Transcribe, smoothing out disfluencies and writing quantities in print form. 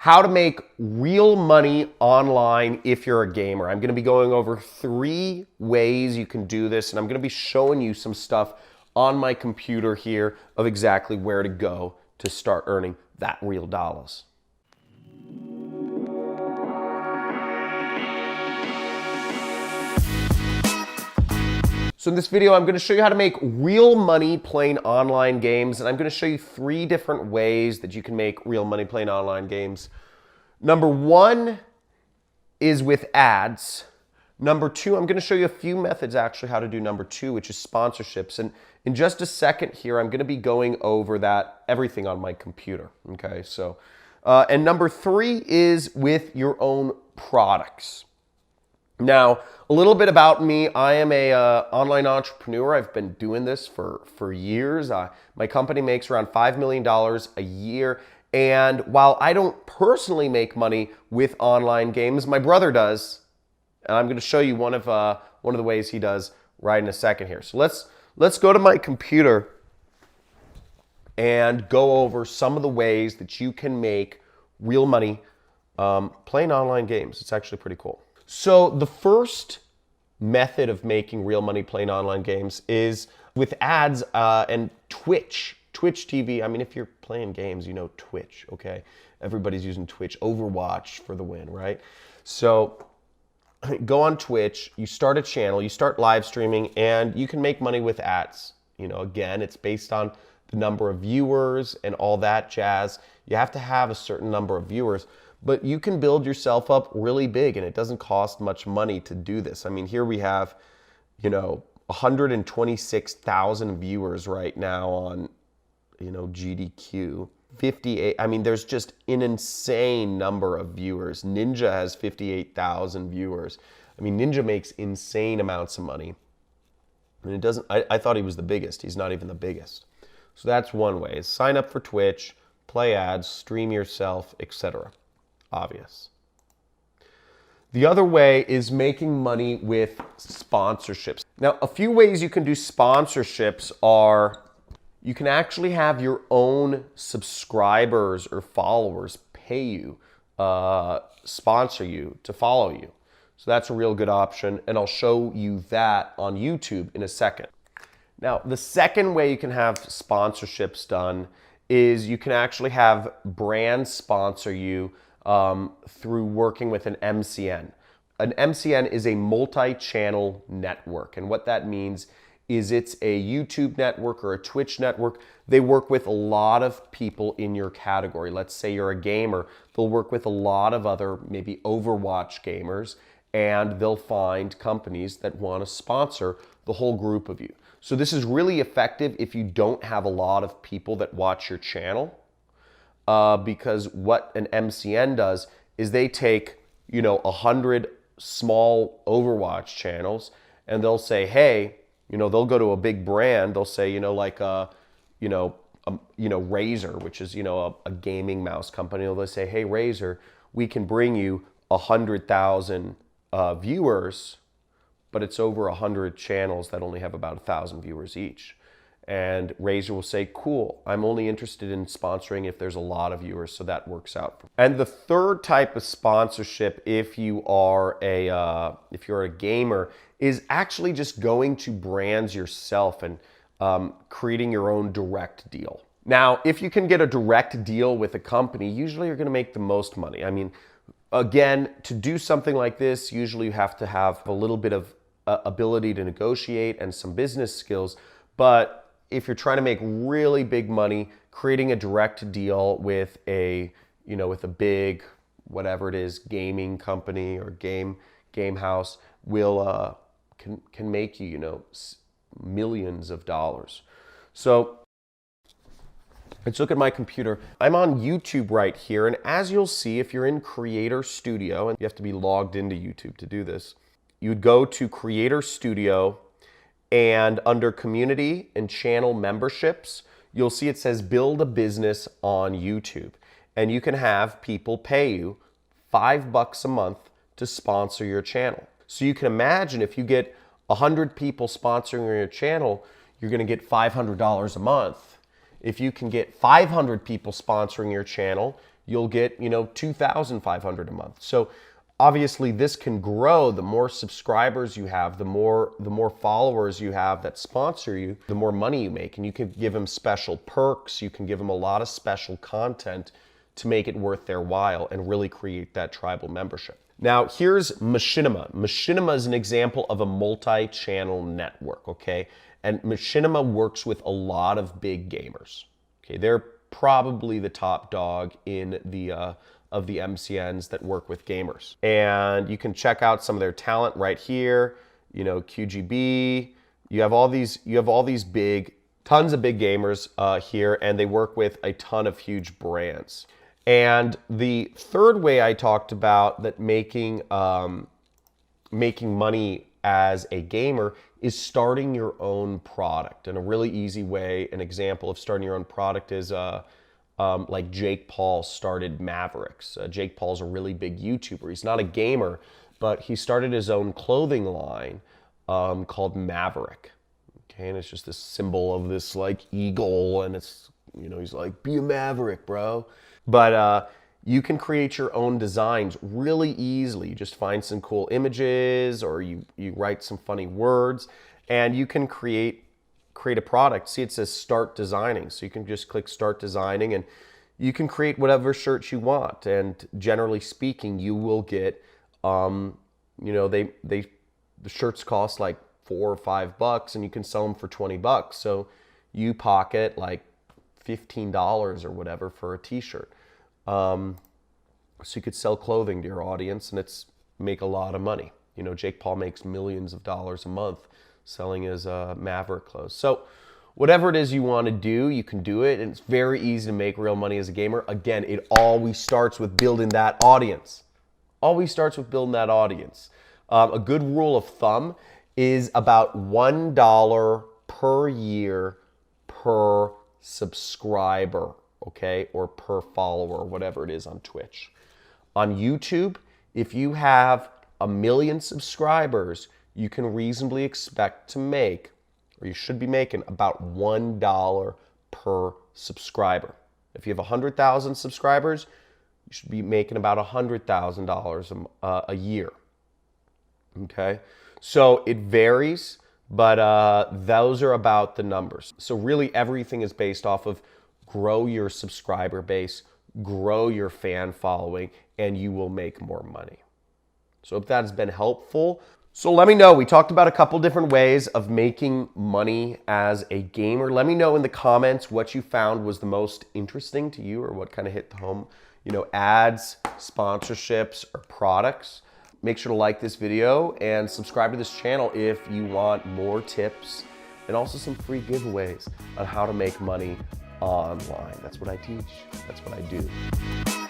how to make real money online if you're a gamer. I'm going to be going over 3 ways you can do this, and I'm going to be showing you some stuff on my computer here of exactly where to go to start earning that real dollars. So in this video, I'm going to show you how to make real money playing online games, and I'm going to show you 3 different ways that you can make real money playing online games. Number 1 is with ads. Number 2, I'm going to show you a few methods actually how to do number 2, which is sponsorships. And in just a second here, I'm going to be going over that, everything on my computer. Okay, so, and number 3 is with your own products. Now, a little bit about me. I am a online entrepreneur. I've been doing this for years. My company makes around $5 million a year. And while I don't personally make money with online games, my brother does. And I'm going to show you one of the ways he does right in a second here. So let's go to my computer and go over some of the ways that you can make real money playing online games. It's actually pretty cool. So the first method of making real money playing online games is with ads and Twitch TV. I mean, if you're playing games, you know Twitch, okay? Everybody's using Twitch. Overwatch for the win, right? So go on Twitch, you start a channel, you start live streaming, and you can make money with ads. You know, again, it's based on the number of viewers and all that jazz. You have to have a certain number of viewers, but you can build yourself up really big, and it doesn't cost much money to do this. I mean, here we have, 126,000 viewers right now on, GDQ. 58, I mean, there's just an insane number of viewers. Ninja has 58,000 viewers. I mean, Ninja makes insane amounts of money. And it doesn't, I thought he was the biggest. He's not even the biggest. So that's one way. Sign up for Twitch, play ads, stream yourself, etc. Obvious. The other way is making money with sponsorships. Now, a few ways you can do sponsorships are you can actually have your own subscribers or followers pay you, sponsor you, to follow you. So that's a real good option, and I'll show you that on YouTube in a second. Now, the second way you can have sponsorships done is you can actually have brands sponsor you through working with an MCN. An MCN is a multi-channel network, and what that means is it's a YouTube network or a Twitch network. They work with a lot of people in your category. Let's say you're a gamer. They'll work with a lot of other maybe Overwatch gamers, and they'll find companies that want to sponsor the whole group of you. So this is really effective if you don't have a lot of people that watch your channel, because what an MCN does is they take 100 small Overwatch channels, and they'll say, hey, they'll go to a big brand. They'll say, like Razer, which is a gaming mouse company. They'll say, hey, Razer, we can bring you 100,000 viewers, but it's over 100 channels that only have about 1,000 viewers each. And Razer will say, cool, I'm only interested in sponsoring if there's a lot of viewers, so that works out. And the third type of sponsorship, if you're a gamer, is actually just going to brands yourself and creating your own direct deal. Now, if you can get a direct deal with a company, usually you're going to make the most money. I mean, again, to do something like this, usually you have to have a little bit of ability to negotiate and some business skills. But if you're trying to make really big money, creating a direct deal with a big, whatever it is, gaming company or game house will can make you, millions of dollars. So let's look at my computer. I'm on YouTube right here, and as you'll see, if you're in Creator Studio, and you have to be logged into YouTube to do this, you'd go to Creator Studio, and under Community and Channel Memberships, you'll see it says Build a Business on YouTube. And you can have people pay you $5 a month to sponsor your channel. So you can imagine if you get 100 people sponsoring your channel, you're going to get $500 a month. If you can get 500 people sponsoring your channel, you'll get, you know, 2,500 a month. So obviously this can grow. The more subscribers you have, the more followers you have that sponsor you, the more money you make. And you can give them special perks. You can give them a lot of special content to make it worth their while and really create that tribal membership. Now here's Machinima. Machinima is an example of a multi-channel network, okay? And Machinima works with a lot of big gamers. Okay, they're probably the top dog in the of the MCNs that work with gamers. And you can check out some of their talent right here. You know, QGB. You have all these big, tons of big gamers here, and they work with a ton of huge brands. And the third way I talked about that making money as a gamer is starting your own product. And a really easy way, an example of starting your own product is like Jake Paul started Mavericks. Jake Paul's a really big YouTuber. He's not a gamer, but he started his own clothing line called Maverick. Okay, and it's just this symbol of this like eagle, and it's, you know, he's like, be a maverick, bro. But you can create your own designs really easily. You just find some cool images, or you write some funny words, and you can create a product. See, it says start designing. So you can just click start designing, and you can create whatever shirts you want. And generally speaking, you will get, you know, the shirts cost like $4 or $5, and you can sell them for $20. So you pocket like $15 or whatever for a t-shirt. So you could sell clothing to your audience, and it's make a lot of money. You know, Jake Paul makes millions of dollars a month selling his Maverick clothes. So whatever it is you want to do, you can do it, and it's very easy to make real money as a gamer. Again, it always starts with building that audience. Always starts with building that audience. A good rule of thumb is about $1 per year per subscriber, okay, or per follower, whatever it is on Twitch. On YouTube, if you have 1 million subscribers, you can reasonably expect to make, or you should be making, about $1 per subscriber. If you have 100,000 subscribers, you should be making about $100,000 a year. Okay, so it varies, but those are about the numbers. So really everything is based off of grow your subscriber base, grow your fan following, and you will make more money. So if that's been helpful, so let me know. We talked about a couple different ways of making money as a gamer. Let me know in the comments what you found was the most interesting to you, or what kind of hit the home, you know, ads, sponsorships, or products. Make sure to like this video and subscribe to this channel if you want more tips and also some free giveaways on how to make money online. That's what I teach. That's what I do.